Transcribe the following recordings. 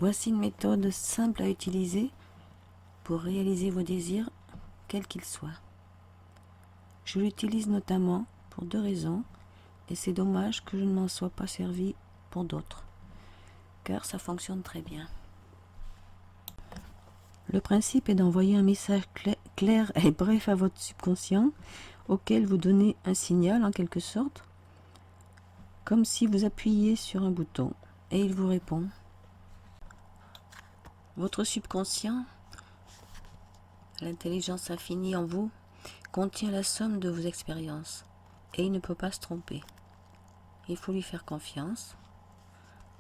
Voici une méthode simple à utiliser pour réaliser vos désirs, quels qu'ils soient. Je l'utilise notamment pour 2 raisons, et c'est dommage que je ne m'en sois pas servi pour d'autres, car ça fonctionne très bien. Le principe est d'envoyer un message clair et bref à votre subconscient, auquel vous donnez un signal en quelque sorte, comme si vous appuyiez sur un bouton, et il vous répond. Votre subconscient, l'intelligence infinie en vous, contient la somme de vos expériences, et il ne peut pas se tromper. Il faut lui faire confiance.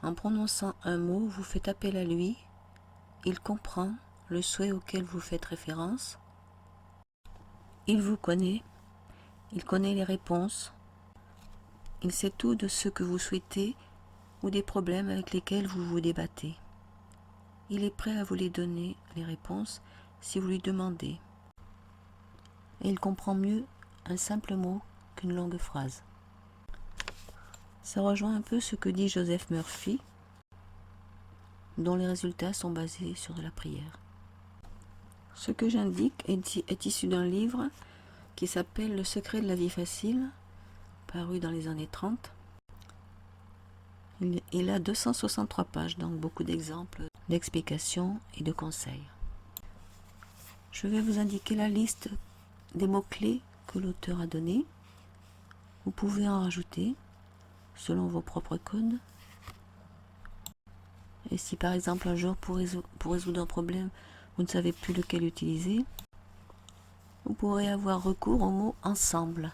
En prononçant un mot, vous faites appel à lui, il comprend le souhait auquel vous faites référence, il vous connaît, il connaît les réponses, il sait tout de ce que vous souhaitez ou des problèmes avec lesquels vous vous débattez. Il est prêt à vous les donner, les réponses, si vous lui demandez. Et il comprend mieux un simple mot qu'une longue phrase. Ça rejoint un peu ce que dit Joseph Murphy, dont les résultats sont basés sur de la prière. Ce que j'indique est issu d'un livre qui s'appelle Le secret de la vie facile, paru dans les années 30. Il a 263 pages, donc beaucoup d'exemples, d'explications et de conseils. Je vais vous indiquer la liste des mots-clés que l'auteur a donnés. Vous pouvez en rajouter selon vos propres codes. Et si par exemple un jour pour résoudre un problème, vous ne savez plus lequel utiliser, vous pourrez avoir recours au mot ensemble,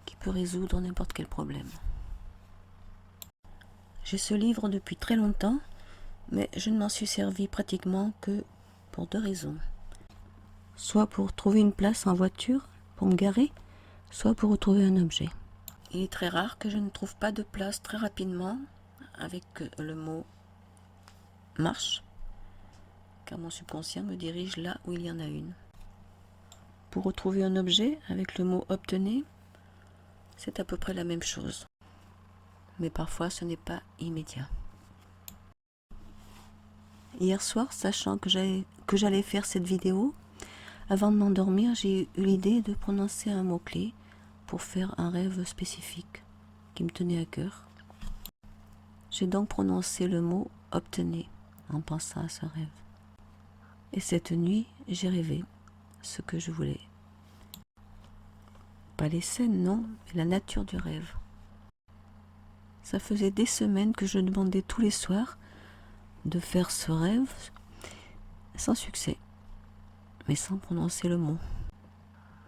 qui peut résoudre n'importe quel problème. J'ai ce livre depuis très longtemps, mais je ne m'en suis servi pratiquement que pour 2 raisons. Soit pour trouver une place en voiture, pour me garer, soit pour retrouver un objet. Il est très rare que je ne trouve pas de place très rapidement avec le mot marche, car mon subconscient me dirige là où il y en a une. Pour retrouver un objet avec le mot obtenez, c'est à peu près la même chose, mais parfois ce n'est pas immédiat. Hier soir, sachant que j'allais faire cette vidéo, avant de m'endormir, j'ai eu l'idée de prononcer un mot-clé pour faire un rêve spécifique qui me tenait à cœur. J'ai donc prononcé le mot obtenez en pensant à ce rêve. Et cette nuit, j'ai rêvé ce que je voulais. Pas les scènes, non, mais la nature du rêve. Ça faisait des semaines que je demandais tous les soirs de faire ce rêve sans succès, mais sans prononcer le mot.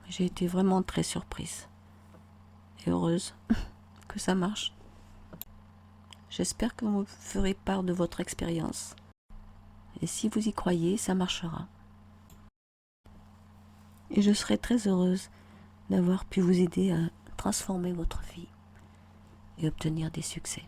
J'ai été vraiment très surprise et heureuse que ça marche. J'espère que vous me ferez part de votre expérience. Et si vous y croyez, ça marchera. Et je serai très heureuse d'avoir pu vous aider à transformer votre vie et obtenir des succès.